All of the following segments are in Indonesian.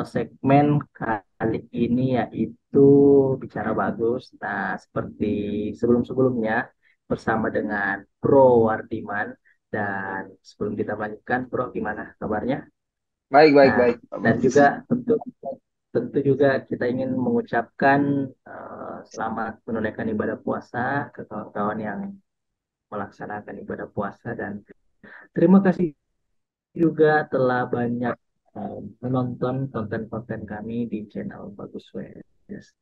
atau segmen kali ini yaitu bicara bagus. Nah, seperti sebelum-sebelumnya bersama dengan Bro Wardiman, dan sebelum kita lanjutkan, Bro gimana kabarnya? Baik, baik, Nah, baik, Pak dan Bro. juga tentu tentu juga kita ingin mengucapkan selamat menunaikan ibadah puasa ke kawan-kawan yang melaksanakan ibadah puasa, dan terima kasih juga telah banyak menonton konten-konten kami di channel Bagus Wes.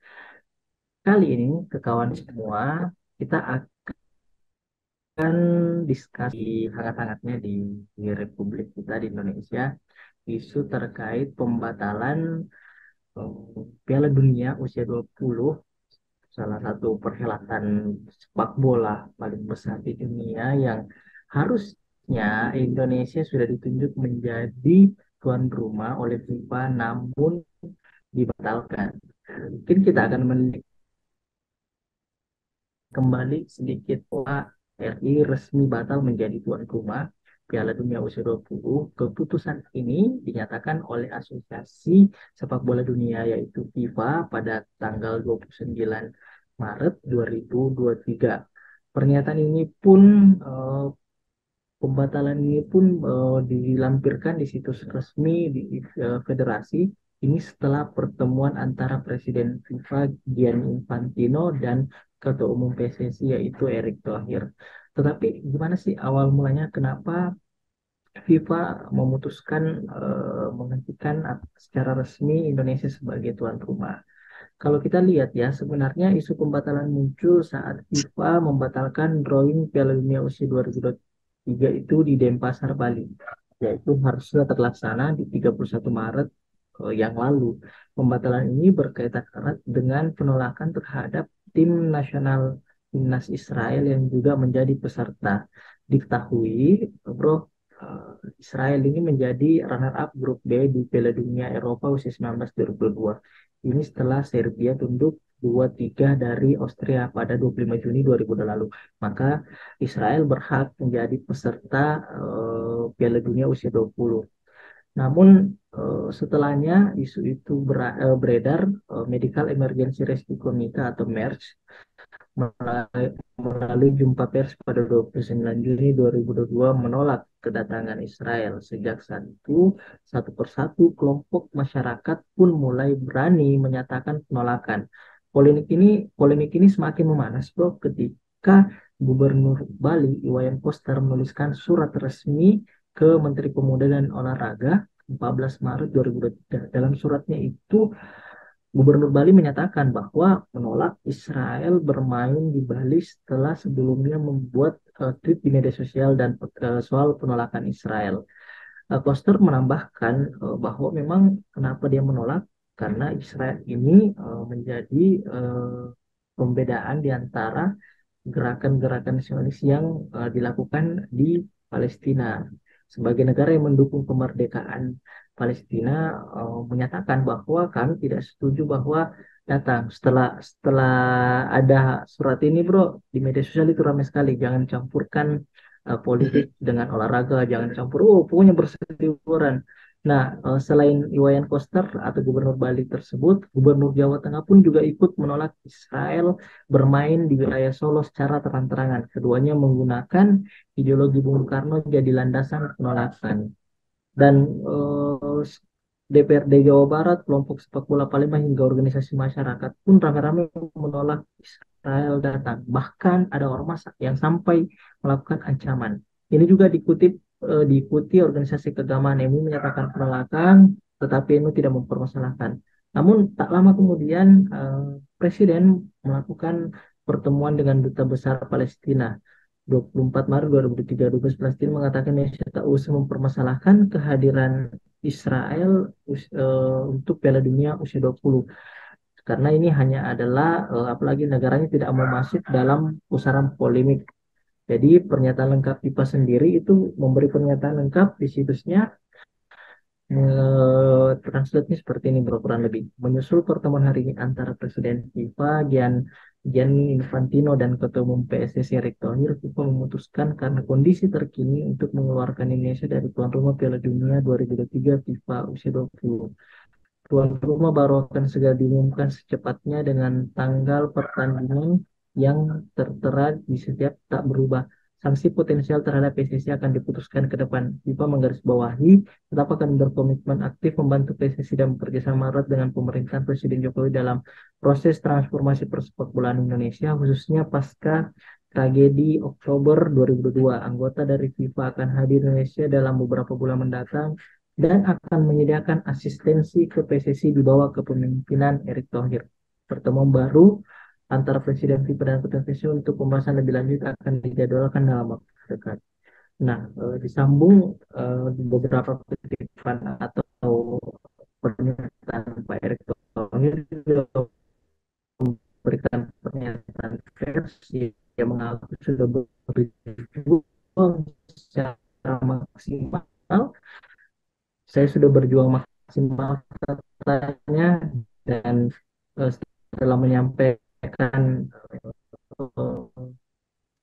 Kali ini ke kawan semua, kita akan diskusi hangat-hangatnya di Republik kita di Indonesia, isu terkait pembatalan Piala Dunia usia 20, salah satu perhelatan sepak bola paling besar di dunia yang harusnya Indonesia sudah ditunjuk menjadi tuan rumah oleh FIFA, namun dibatalkan. Mungkin kita akan melihat kembali sedikit bahwa RI resmi batal menjadi tuan rumah Piala Dunia U20. Keputusan ini dinyatakan oleh Asosiasi Sepak Bola Dunia yaitu FIFA pada tanggal 29 Maret 2023. Pernyataan ini pun Pembatalan ini pun dilampirkan di situs resmi di federasi. Ini setelah pertemuan antara Presiden FIFA Gianni Infantino dan Ketua Umum PSSI yaitu Erick Thohir. Tetapi gimana sih awal mulanya kenapa FIFA memutuskan menghentikan secara resmi Indonesia sebagai tuan rumah? Kalau kita lihat ya, sebenarnya isu pembatalan muncul saat FIFA membatalkan drawing Piala Dunia usia 2023 itu di Denpasar, Bali, yaitu harusnya terlaksana di 31 Maret yang lalu. Pembatalan ini berkaitan erat dengan penolakan terhadap tim nasional timnas Israel yang juga menjadi peserta. Diketahui, Bro, Israel ini menjadi runner-up grup B di Piala Dunia Eropa usia 19 2022. Ini setelah Serbia tunduk 2-3 dari Austria pada 25 Juni 2000 lalu. Maka Israel berhak menjadi peserta Piala Dunia usia 20. Namun setelahnya isu itu beredar, Medical Emergency Rescue Committee atau MERS melalui jumpa pers pada 29 Juni 2022 menolak kedatangan Israel. Sejak saat itu, satu persatu kelompok masyarakat pun mulai berani menyatakan penolakan. Polemik ini semakin memanas, Bro, ketika Gubernur Bali Iwayan Koster menuliskan surat resmi ke Menteri Pemuda dan Olahraga 14 Maret 2023. Dalam suratnya itu Gubernur Bali menyatakan bahwa menolak Israel bermain di Bali setelah sebelumnya membuat tweet di media sosial dan soal penolakan Israel. Koster menambahkan bahwa memang kenapa dia menolak karena Israel ini menjadi pembedaan di antara gerakan-gerakan nasionalis yang dilakukan di Palestina. Sebagai negara yang mendukung kemerdekaan Palestina, menyatakan bahwa kami tidak setuju bahwa datang setelah setelah ada surat ini, Bro, di media sosial itu ramai sekali. Jangan campurkan politik dengan olahraga, jangan campur. Oh, pokoknya berseliweran. Nah, selain Iwayan Koster atau Gubernur Bali tersebut, Gubernur Jawa Tengah pun juga ikut menolak Israel bermain di wilayah Solo secara terang-terangan. Keduanya menggunakan ideologi Bung Karno jadi landasan penolakan. Dan DPRD Jawa Barat, kelompok sepak bola Palembang hingga organisasi masyarakat pun rame-rame menolak Israel datang. Bahkan ada ormas yang sampai melakukan ancaman. Ini juga diikuti organisasi keagamaan MUI menyatakan penolakan, tetapi MUI tidak mempermasalahkan. Namun tak lama kemudian Presiden melakukan pertemuan dengan Duta Besar Palestina. 24 Maret 2023, Dubes Palestina mengatakan Indonesia tak usah mempermasalahkan kehadiran Israel untuk Piala Dunia usia 20, karena ini hanya adalah apalagi negaranya tidak mau masuk dalam pusaran polemik. Jadi pernyataan lengkap FIFA sendiri itu memberi pernyataan lengkap di situsnya. Translate-nya seperti ini, bro, kurang lebih. Menyusul pertemuan hari ini antara Presiden FIFA Gianni Infantino dan Ketua Umum PSSI Erick Thohir, FIFA memutuskan karena kondisi terkini untuk mengeluarkan Indonesia dari tuan rumah Piala Dunia 2023 FIFA usia 20. Tuan rumah baru akan segera diumumkan secepatnya dengan tanggal pertandingan yang tertera di setiap tak berubah. Sanksi potensial terhadap PSSI akan diputuskan ke depan. FIFA menggarisbawahi tetap akan berkomitmen aktif membantu PSSI dan bekerjasama erat dengan pemerintahan Presiden Jokowi dalam proses transformasi persepak bolaan Indonesia, khususnya pasca tragedi Oktober 2002. Anggota dari FIFA akan hadir di Indonesia dalam beberapa bulan mendatang dan akan menyediakan asistensi ke PSSI di bawah kepemimpinan Erick Thohir. Pertemuan baru antara Presiden FIFA dan Ketua PSSI untuk pembahasan lebih lanjut akan dijadwalkan dalam waktu dekat. Nah, disambung beberapa kutipan atau pernyataan Pak Erick Thohir memberikan pernyataan versi yang mengaku sudah berjuang secara maksimal. Saya sudah berjuang maksimal katanya, dan setelah menyampaikan uh,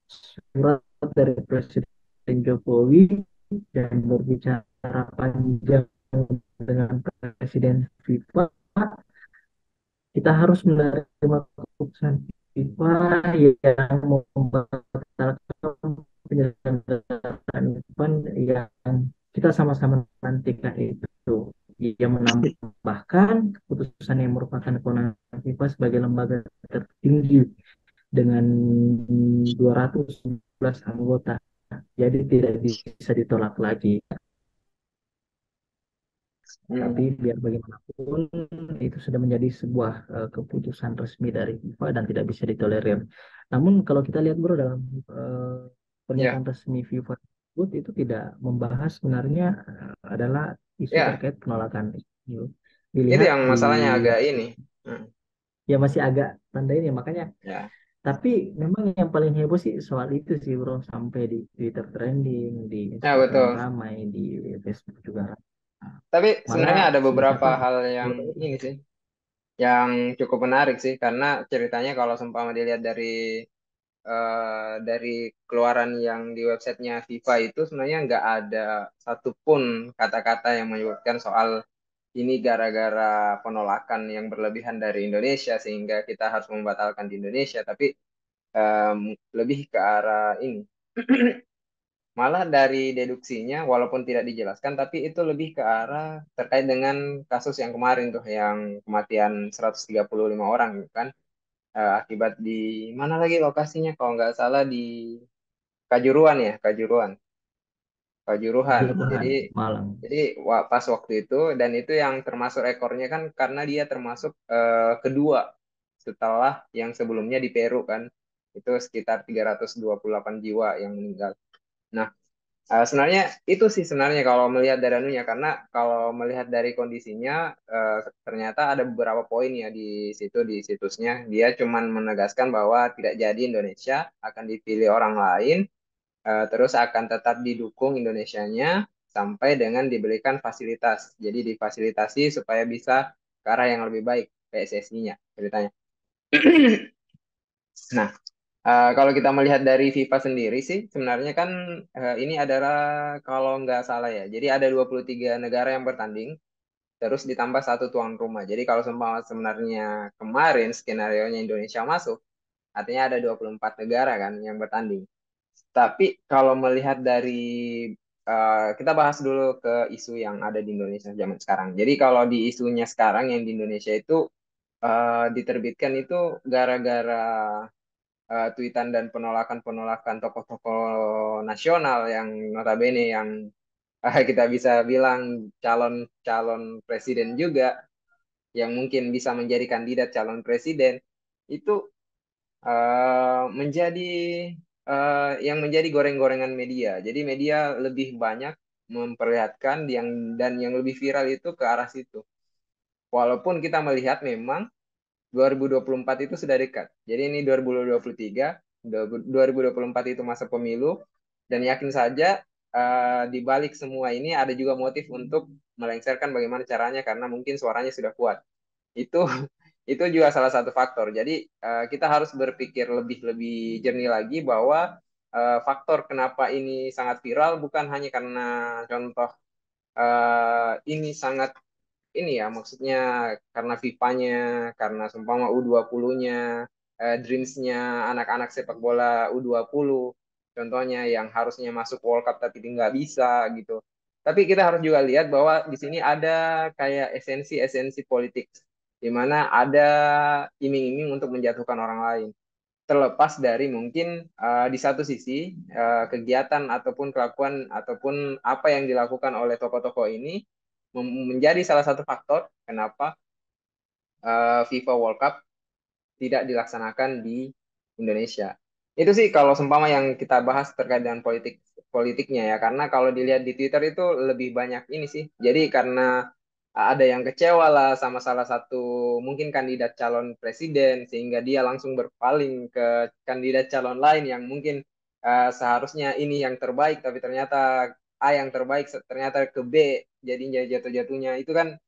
surat dari Presiden Jokowi dan berbicara panjang dengan Presiden FIFA, kita harus menerima keputusan FIFA yang membatalkan penyelenggaraan event yang kita sama-sama nantikan itu. Ia menambahkan keputusan yang merupakan kewenangan FIFA sebagai lembaga tertinggi dengan 211 anggota. Jadi tidak bisa ditolak lagi. Tapi Hmm. biar bagaimanapun itu sudah menjadi sebuah keputusan resmi dari FIFA dan tidak bisa ditolerir. Namun kalau kita lihat bro dalam Ya, pernyataan resmi FIFA tersebut itu tidak membahas sebenarnya adalah isu ya, terkait penolakan itu. itu Dilihat yang di masalahnya agak ini. Hmm. ya masih agak tanda ini makanya. Ya, Tapi memang yang paling heboh sih soal itu sih bro, sampai di Twitter trending, di ya Instagram betul. ramai, di Facebook juga ramai. Tapi Malah sebenarnya ada si beberapa siapa hal yang ini sih, yang cukup menarik sih, karena ceritanya kalau seumpama dilihat dari keluaran yang di websitenya FIFA itu sebenarnya nggak ada satupun kata-kata yang menyebutkan soal ini gara-gara penolakan yang berlebihan dari Indonesia sehingga kita harus membatalkan di Indonesia, tapi lebih ke arah ini. Malah dari deduksinya, walaupun tidak dijelaskan, tapi itu lebih ke arah terkait dengan kasus yang kemarin tuh, yang kematian 135 orang gitu kan. Akibat di mana lagi lokasinya? Kalau nggak salah di Kajuruan ya, Kajuruan. Kajuruhan. Jadi Juruhan Malang. jadi pas waktu itu, dan itu yang termasuk rekornya kan karena dia termasuk kedua setelah yang sebelumnya di Peru kan. Itu sekitar 328 jiwa yang meninggal. Nah, sebenarnya itu sih sebenarnya kalau melihat dari anunya, karena kalau melihat dari kondisinya ternyata ada beberapa poin ya di situ di situsnya. Dia cuman menegaskan bahwa tidak jadi Indonesia, akan dipilih orang lain, terus akan tetap didukung Indonesianya sampai dengan diberikan fasilitas. Jadi difasilitasi supaya bisa ke arah yang lebih baik PSSI-nya ceritanya. Nah, kalau kita melihat dari FIFA sendiri sih, sebenarnya kan ini adalah kalau nggak salah ya, jadi ada 23 negara yang bertanding, terus ditambah satu tuan rumah. Jadi kalau sebenarnya kemarin skenario-nya Indonesia masuk, artinya ada 24 negara kan yang bertanding. Tapi kalau melihat dari, kita bahas dulu ke isu yang ada di Indonesia zaman sekarang. Jadi kalau di isunya sekarang yang di Indonesia itu diterbitkan itu gara-gara tweetan dan penolakan-penolakan tokoh-tokoh nasional yang notabene yang kita bisa bilang calon-calon presiden juga, yang mungkin bisa menjadi kandidat calon presiden, itu menjadi yang menjadi goreng-gorengan media. Jadi media lebih banyak memperlihatkan dan yang lebih viral itu ke arah situ. Walaupun kita melihat memang 2024 itu sudah dekat. Jadi ini 2023, 2024 itu masa pemilu, dan yakin saja di balik semua ini ada juga motif untuk melengsarkan bagaimana caranya karena mungkin suaranya sudah kuat. Itu itu juga salah satu faktor. Jadi kita harus berpikir lebih jernih lagi bahwa faktor kenapa ini sangat viral bukan hanya karena contoh ini sangat ini ya, maksudnya karena FIFA-nya, karena seumpama U20-nya, dreams-nya anak-anak sepak bola U20, contohnya yang harusnya masuk World Cup tapi nggak bisa gitu. Tapi kita harus juga lihat bahwa di sini ada kayak esensi-esensi politik, di mana ada iming-iming untuk menjatuhkan orang lain. Terlepas dari mungkin di satu sisi kegiatan ataupun kelakuan ataupun apa yang dilakukan oleh tokoh-tokoh ini menjadi salah satu faktor kenapa FIFA World Cup tidak dilaksanakan di Indonesia. Itu sih kalau seumpama yang kita bahas terkait dengan politiknya ya, karena kalau dilihat di Twitter itu lebih banyak ini sih. Jadi karena ada yang kecewa lah sama salah satu mungkin kandidat calon presiden sehingga dia langsung berpaling ke kandidat calon lain yang mungkin seharusnya ini yang terbaik tapi ternyata A yang terbaik ternyata ke B jadinya jatuh-jatuhnya itu kan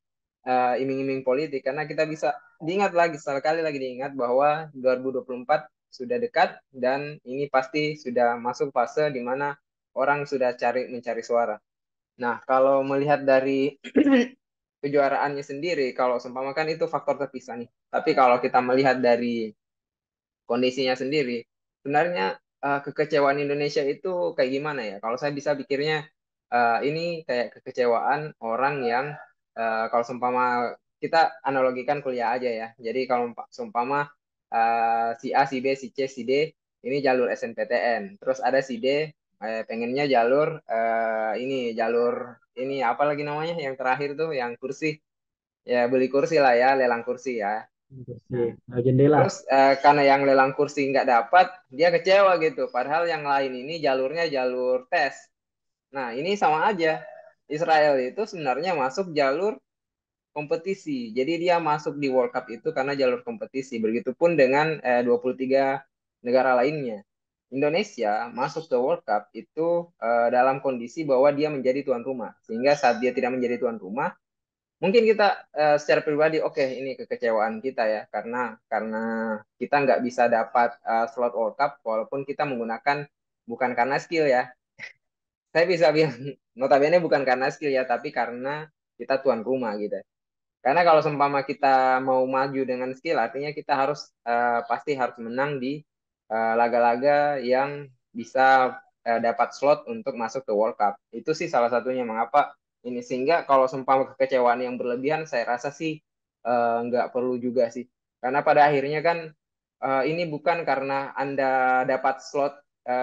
iming-iming politik karena kita bisa diingat lagi sekali lagi diingat bahwa 2024 sudah dekat dan ini pasti sudah masuk fase di mana orang sudah mencari suara. Nah, kalau melihat dari kejuaraannya sendiri, kalau seumpama kan itu faktor terpisah nih. Tapi kalau kita melihat dari kondisinya sendiri, sebenarnya kekecewaan Indonesia itu kayak gimana ya? Kalau saya bisa pikirnya ini kayak kekecewaan orang yang kalau seumpama kita analogikan kuliah aja ya. Jadi kalau seumpama si A, si B, si C, si D ini jalur SNPTN, terus ada si D pengennya jalur jalur ini apa lagi namanya yang terakhir tuh yang kursi ya beli kursi lah ya lelang kursi ya. Kursi, Nah, jendela. terus karena yang lelang kursi nggak dapat, dia kecewa gitu. Padahal yang lain ini jalurnya jalur tes. Nah, ini sama aja. Israel itu sebenarnya masuk jalur kompetisi. Jadi dia masuk di World Cup itu karena jalur kompetisi. Begitupun dengan 23 negara lainnya. Indonesia masuk ke World Cup itu dalam kondisi bahwa dia menjadi tuan rumah. Sehingga saat dia tidak menjadi tuan rumah, mungkin kita secara pribadi oke ini kekecewaan kita ya karena kita nggak bisa dapat slot World Cup walaupun kita menggunakan bukan karena skill ya. Saya bisa bilang notabene bukan karena skill ya, tapi karena kita tuan rumah gitu. Karena kalau seumpama kita mau maju dengan skill, artinya kita harus pasti harus menang di laga-laga yang bisa dapat slot untuk masuk ke World Cup. Itu sih salah satunya mengapa ini sehingga kalau seumpama kekecewaan yang berlebihan, saya rasa sih nggak perlu juga sih. Karena pada akhirnya kan ini bukan karena Anda dapat slot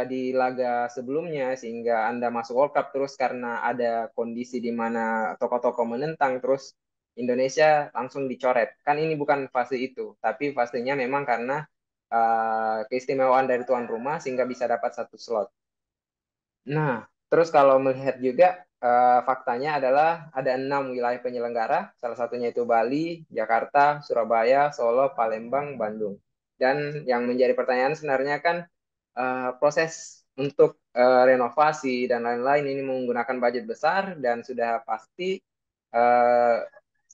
di laga sebelumnya sehingga Anda masuk World Cup terus karena ada kondisi di mana tokoh-tokoh menentang terus Indonesia langsung dicoret. Kan ini bukan fase itu, tapi fasenya memang karena keistimewaan dari tuan rumah sehingga bisa dapat satu slot. Nah, terus kalau melihat juga faktanya adalah ada 6 wilayah penyelenggara, salah satunya itu Bali, Jakarta, Surabaya, Solo, Palembang, Bandung. Dan yang menjadi pertanyaan sebenarnya kan proses untuk renovasi dan lain-lain ini menggunakan budget besar dan sudah pasti eh,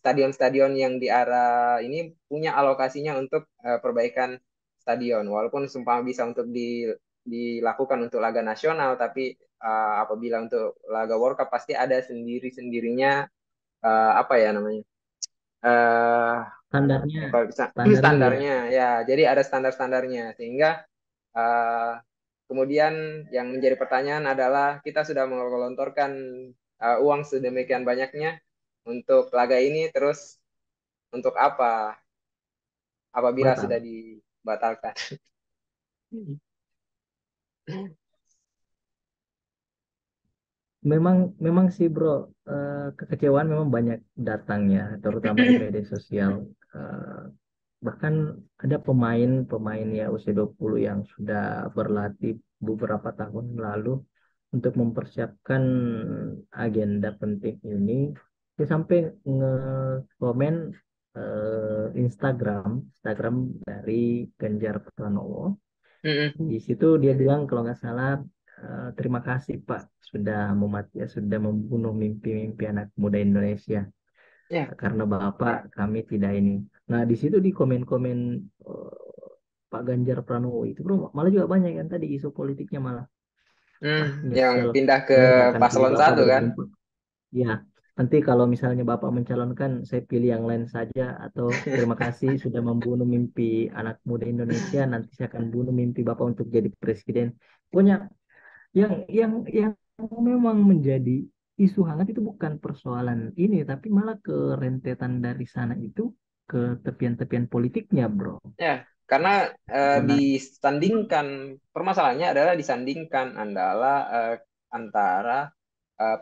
stadion-stadion yang di arah ini punya alokasinya untuk perbaikan stadion. Walaupun sumpah bisa untuk dilakukan untuk laga nasional, tapi apabila untuk laga World Cup pasti ada sendiri-sendirinya apa ya namanya eh Standarnya, kalau bisa standarnya beda. standarnya ya. Jadi ada standar-standarnya sehingga uh, kemudian yang menjadi pertanyaan adalah kita sudah menggelontorkan uang sedemikian banyaknya untuk laga ini, terus untuk apa apabila sudah Batal. dibatalkan? Memang, memang sih bro, kekecewaan memang banyak datangnya, terutama di media sosial. Eh, Bahkan ada pemain-pemain ya usia 20 yang sudah berlatih beberapa tahun lalu untuk mempersiapkan agenda penting ini. Dia sampai nge-komen Instagram dari Ganjar Pranowo. Mm-mm. Di situ dia bilang kalau nggak salah, terima kasih Pak sudah memati, ya, sudah membunuh mimpi-mimpi anak muda Indonesia. Ya, Karena Bapak kami tidak ini. Nah, di situ di komen-komen Pak Ganjar Pranowo itu bro, malah juga banyak yang tadi isu politiknya malah, hmm, wah yang nyesel pindah ke saya nggak akan pilih paslon Bapak satu kan? 2024. Ya, Nanti kalau misalnya Bapak mencalonkan, saya pilih yang lain saja. Atau terima kasih sudah membunuh mimpi anak muda Indonesia. Nanti saya akan bunuh mimpi Bapak untuk jadi presiden. Pokoknya yang memang menjadi isu hangat itu bukan persoalan ini, tapi malah ke rentetan dari sana itu ke tepian-tepian politiknya, bro. Ya, karena Sebenarnya. disandingkan, permasalahannya adalah disandingkan antara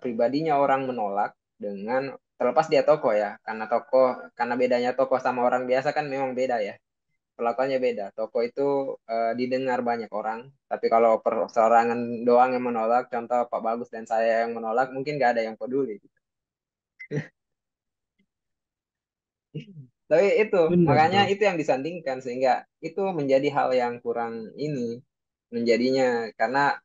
pribadinya orang menolak dengan, terlepas dia tokoh ya, karena bedanya tokoh sama orang biasa kan memang beda ya, perlakuannya beda. Tokoh itu didengar banyak orang, tapi kalau perseorangan doang yang menolak, contoh Pak Bagus dan saya yang menolak, mungkin nggak ada yang peduli. Tapi itu, Benar, makanya bro. itu yang disandingkan sehingga itu menjadi hal yang kurang ini menjadinya, karena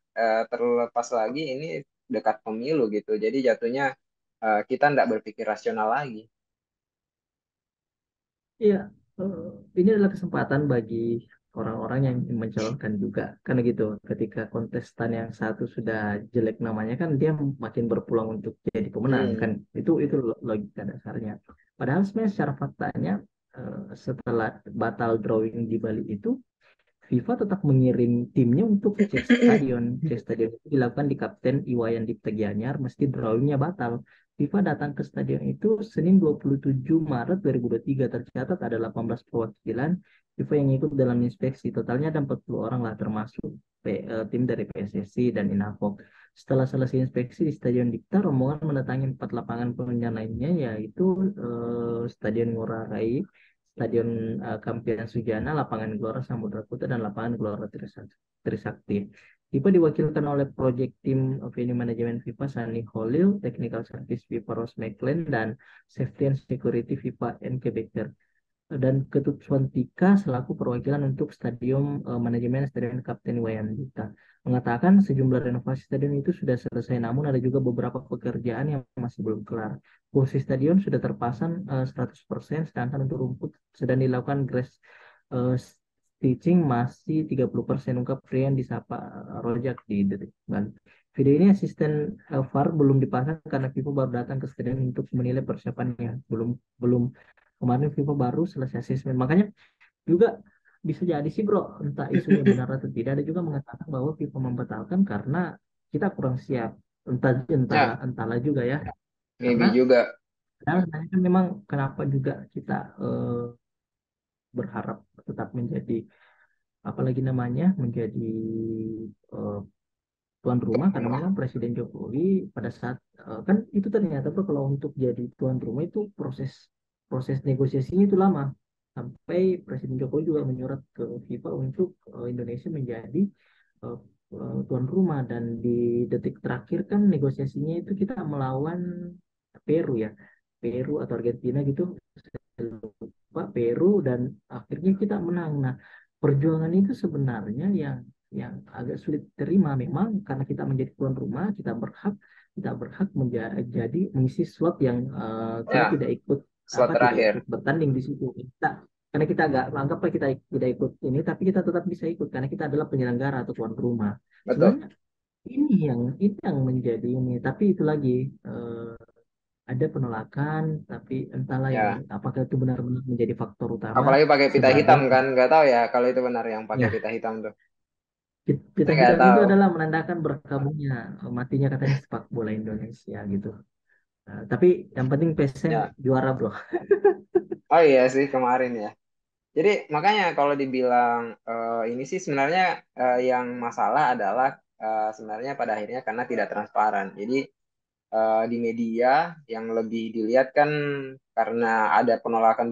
terlepas lagi ini dekat pemilu gitu. Jadi jatuhnya kita nggak berpikir rasional lagi. Iya, eh, ini adalah kesempatan bagi orang-orang yang ingin mencalonkan juga. Karena gitu, ketika kontestan yang satu sudah jelek namanya kan dia makin berpeluang untuk jadi pemenang kan. Hmm. Itu logika dasarnya. Padahal sebenarnya secara faktanya setelah batal drawing di Bali itu FIFA tetap mengirim timnya untuk cek stadion. Cek stadion itu dilakukan di Kapten Iwayan Dipta Gianyar, meski drawingnya batal. FIFA datang ke stadion itu Senin 27 Maret 2023. Tercatat ada 18 perwakilan FIFA yang ikut dalam inspeksi. Totalnya ada 40 orang lah, termasuk tim dari PSSI dan Inafok. Setelah selesai inspeksi di Stadion Dipta, rombongan mendatangi 4 lapangan penunjang lainnya, yaitu Stadion Ngurah Rai, Stadion Kampian Sujana, Lapangan Gelora Samudra Kota, dan Lapangan Gelora Trisakti. FIFA diwakilkan oleh Project Team Venue Management FIFA Sani Holil, Technical Service FIFA Ross McLean, dan Safety and Security FIFA NK Becker, dan Ketut Swantika selaku perwakilan untuk Stadium Manajemen Stadion Kapten Iwayan Dipta mengatakan sejumlah renovasi stadion itu sudah selesai, namun ada juga beberapa pekerjaan yang masih belum kelar. Kursi stadion sudah terpasang 100%, sedangkan untuk rumput sedang dilakukan grass eh, stitching masih 30%, ungkap pria yang disapa Rojak di Detik. Video ini asisten VAR belum dipasang karena FIFA baru datang ke stadion untuk menilai persiapannya. Belum belum kemarin FIFA baru selesai asesmen. Makanya juga bisa jadi sih bro, entah isunya benar atau tidak, ada juga mengatakan bahwa FIFA membatalkan karena kita kurang siap. Ya, Entahlah juga ya. Karena maybe juga. padahal sebenarnya kan memang kenapa juga kita berharap tetap menjadi apalagi namanya menjadi eh, tuan rumah, karena memang Presiden Jokowi pada saat kan itu ternyata tuh kalau untuk jadi tuan rumah itu proses proses negosiasinya itu lama, sampai Presiden Jokowi juga menyurat ke FIFA untuk Indonesia menjadi eh, tuan rumah, dan di detik terakhir kan negosiasinya itu kita melawan Peru ya, Peru atau Argentina gitu, Pak Peru, dan akhirnya kita menang. Nah, perjuangan itu sebenarnya yang agak sulit terima, memang karena kita menjadi tuan rumah, kita berhak menjadi mengisi slot yang kita Ya, tidak ikut slot tidak ikut terakhir. bertanding di situ. Karena kita agak anggaplah kita tidak ikut ini, tapi kita tetap bisa ikut karena kita adalah penyelenggara atau tuan rumah. Betul. Sebenarnya ini yang menjadi ini, tapi itu lagi eh, ada penolakan, tapi entahlah ini Ya, apakah itu benar-benar menjadi faktor utama apalagi pakai pita sebagai hitam kan, nggak tahu ya kalau itu benar yang pakai ya pita hitam tuh. pita Saya nggak hitam itu tahu. adalah menandakan berkabungnya matinya katanya sepak bola Indonesia gitu. Tapi yang penting PSM Ya, juara bro. oh iya sih kemarin ya. Jadi makanya kalau dibilang ini sih sebenarnya yang masalah adalah sebenarnya pada akhirnya karena tidak transparan. Jadi di media yang lebih dilihat kan karena ada penolakan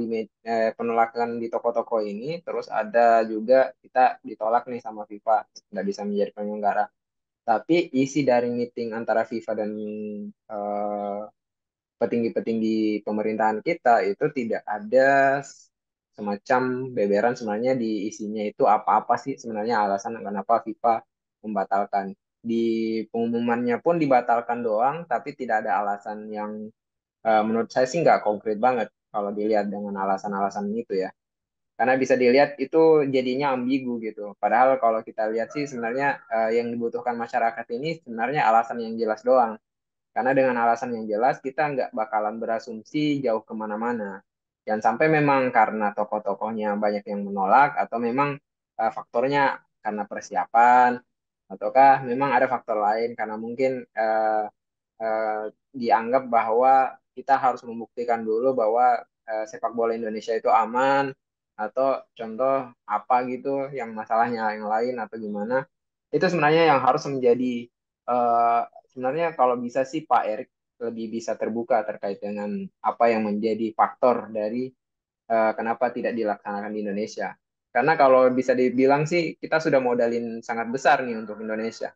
di toko-toko ini, terus ada juga kita ditolak nih sama FIFA, nggak bisa menjadi penyelenggara. Tapi isi dari meeting antara FIFA dan eh, petinggi-petinggi pemerintahan kita itu tidak ada semacam beberan sebenarnya di isinya itu apa-apa sih sebenarnya alasan kenapa FIFA membatalkan. Di pengumumannya pun dibatalkan doang, tapi tidak ada alasan yang menurut saya sih nggak konkret banget kalau dilihat dengan alasan-alasan itu ya. Karena bisa dilihat itu jadinya ambigu gitu. Padahal kalau kita lihat sih sebenarnya yang dibutuhkan masyarakat ini sebenarnya alasan yang jelas doang. Karena dengan alasan yang jelas kita nggak bakalan berasumsi jauh kemana-mana. Jangan sampai memang karena tokoh-tokohnya banyak yang menolak atau memang faktornya karena persiapan ataukah memang ada faktor lain karena mungkin eh, dianggap bahwa kita harus membuktikan dulu bahwa sepak bola Indonesia itu aman atau contoh apa gitu yang masalahnya yang lain atau gimana itu sebenarnya yang harus menjadi eh, sebenarnya kalau bisa sih Pak Erik lebih bisa terbuka terkait dengan apa yang menjadi faktor dari kenapa tidak dilaksanakan di Indonesia. Karena kalau bisa dibilang sih kita sudah modalin sangat besar nih untuk Indonesia.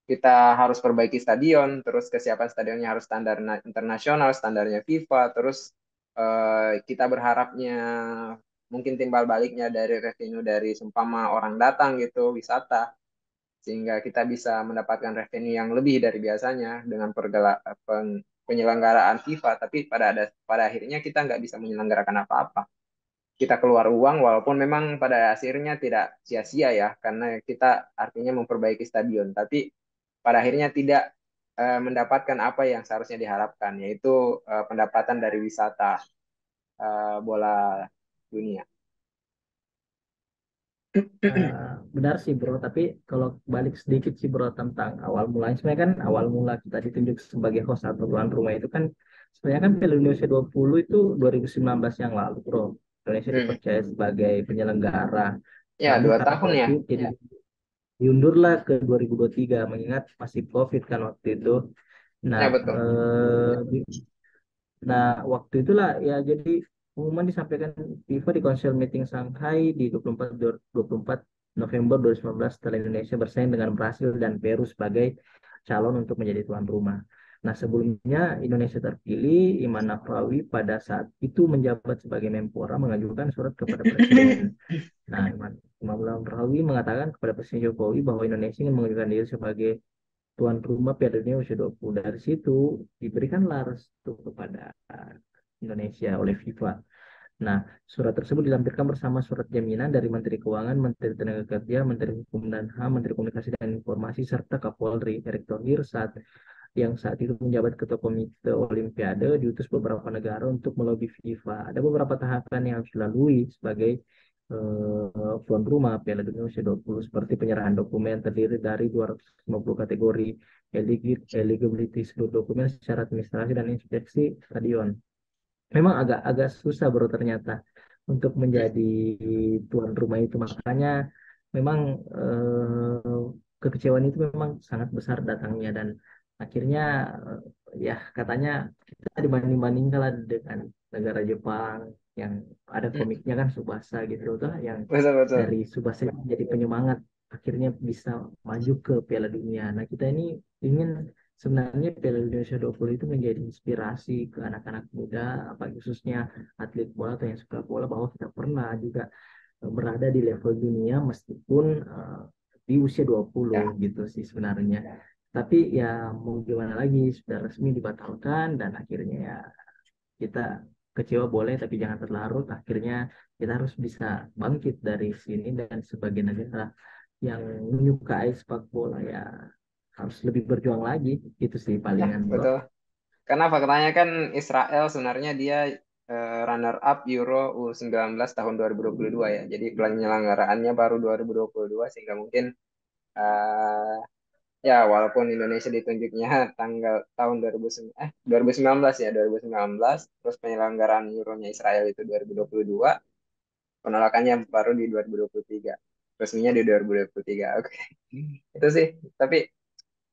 Kita harus perbaiki stadion, terus kesiapan stadionnya harus standar internasional, standarnya FIFA, terus kita berharapnya mungkin timbal baliknya dari revenue dari seumpama orang datang gitu, wisata, sehingga kita bisa mendapatkan revenue yang lebih dari biasanya dengan penyelenggaraan FIFA, tapi pada akhirnya kita nggak bisa menyelenggarakan apa-apa. Kita keluar uang walaupun memang pada akhirnya tidak sia-sia ya, karena kita artinya memperbaiki stadion, tapi pada akhirnya tidak mendapatkan apa yang seharusnya diharapkan, yaitu pendapatan dari wisata bola dunia. Benar sih bro, tapi kalau balik sedikit sih bro tentang awal mulanya, sebenarnya kan awal mula kita ditunjuk sebagai host atau tuan rumah itu kan sebenarnya kan Piala Indonesia 20 itu 2019 yang lalu bro. Indonesia Hmm. dipercaya sebagai penyelenggara. Ya, Namun dua karena tahun ya. COVID jadi diundurlah ke 2023 mengingat masih COVID kan waktu itu. Nah, Ya, betul. nah, waktu itulah ya jadi pengumuman disampaikan FIFA di Council Meeting Shanghai di 24 November 2019 setelah Indonesia bersaing dengan Brasil dan Peru sebagai calon untuk menjadi tuan rumah. Nah, sebelumnya Indonesia terpilih, Iman Nahrawi pada saat itu menjabat sebagai Menpora mengajukan surat kepada Presiden. Nah, Imam Nahrawi mengatakan kepada Presiden Jokowi bahwa Indonesia ingin mengajukan diri sebagai tuan rumah Piala Dunia U20. Dari situ diberikanlah restu kepada Indonesia oleh FIFA. Nah, surat tersebut dilampirkan bersama surat jaminan dari Menteri Keuangan, Menteri Tenaga Kerja, Menteri Hukum dan HAM, Menteri Komunikasi dan Informasi, serta Kapolri Erick Thohir yang saat itu menjabat Ketua Komite Olimpiade diutus beberapa negara untuk melobi FIFA. Ada beberapa tahapan yang harus dilalui sebagai tuan rumah Piala Dunia U20 seperti penyerahan dokumen terdiri dari 250 kategori, eligibility seluruh dokumen secara administrasi dan inspeksi stadion. Memang agak susah bro ternyata untuk menjadi tuan rumah itu, makanya memang kekecewaan itu memang sangat besar datangnya dan akhirnya ya katanya kita dibanding-bandingkan lah dengan negara Jepang yang ada komiknya kan Subasa gitu tuh yang Betul, betul. dari Subasa itu jadi penyemangat akhirnya bisa maju ke Piala Dunia. Nah kita ini ingin sebenarnya Piala Indonesia 20 itu menjadi inspirasi ke anak-anak muda, apa khususnya atlet bola atau yang suka bola bahwa kita pernah juga berada di level dunia meskipun di usia 20 Ya, gitu sih sebenarnya. Tapi ya mau gimana lagi sudah resmi dibatalkan dan akhirnya ya kita kecewa boleh tapi jangan terlarut. Akhirnya kita harus bisa bangkit dari sini dan sebagai negara yang menyukai sepak bola ya harus lebih berjuang lagi. Itu sih ya, palingan bro. betul. Karena faktanya kan Israel sebenarnya dia runner up Euro U19 tahun 2022 ya. Jadi penyelenggaraannya baru 2022 sehingga mungkin eh, ya walaupun Indonesia ditunjuknya tanggal tahun 2019 ya 2019 terus penyelenggaraan Euronya Israel itu 2022 penolakannya baru di 2023 resminya di 2023. Oke. Itu sih tapi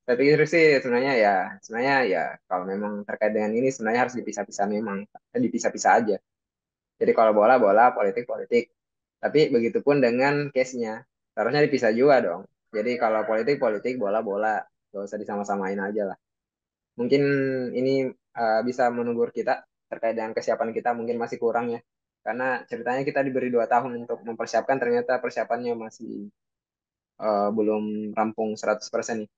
saya pikir sih sebenarnya ya kalau memang terkait dengan ini sebenarnya harus dipisah-pisah memang dipisah-pisah aja. Jadi kalau bola bola, politik politik. Tapi begitupun dengan case-nya harusnya dipisah juga dong. Jadi kalau politik politik, bola bola, gak usah disama-samain aja lah. Mungkin ini bisa menegur kita terkait dengan kesiapan kita mungkin masih kurang ya. Karena ceritanya kita diberi 2 tahun untuk mempersiapkan, ternyata persiapannya masih belum rampung 100% nih.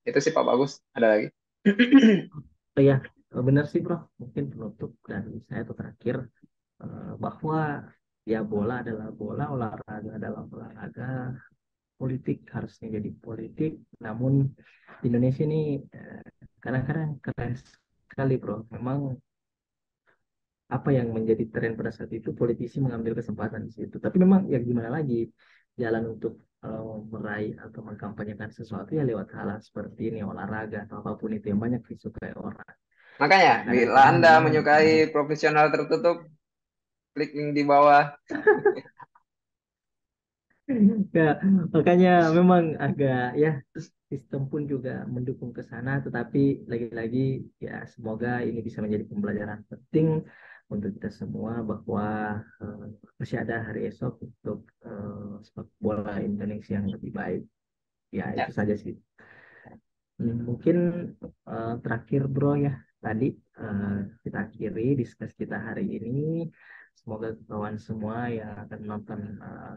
Itu sih Pak Bagus. Ada lagi? Oh ya, benar sih bro. Mungkin penutup dari saya itu terakhir bahwa ya bola adalah bola, olahraga adalah olahraga. politik harusnya jadi politik, namun di Indonesia ini kadang-kadang keren sekali bro. Memang apa yang menjadi tren pada saat itu politisi mengambil kesempatan di situ. Tapi memang ya gimana lagi, jalan untuk meraih atau mengkampanyekan sesuatu ya lewat hal seperti ini, olahraga atau apapun itu yang banyak disukai orang. Makanya, Ya bila kadang-kadang Anda memang menyukai ada. profesional tertutup, klik link di bawah. Ya, makanya memang agak ya sistem pun juga mendukung ke sana, tetapi lagi-lagi ya semoga ini bisa menjadi pembelajaran penting untuk kita semua bahwa eh, masih ada hari esok untuk sepak bola Indonesia yang lebih baik. Ya itu Ya, saja sih. Mungkin terakhir bro ya tadi eh, kita akhiri diskusi kita hari ini. Semoga kawan semua yang akan menonton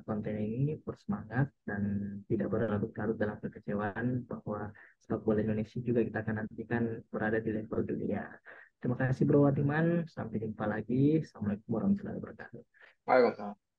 konten ini bersemangat dan tidak berlarut-larut dalam kekecewaan bahwa sepak bola Indonesia juga kita akan nantikan berada di level dunia. Terima kasih Bro Watiman. Sampai jumpa lagi. Assalamualaikum warahmatullahi wabarakatuh. Waalaikumsalam.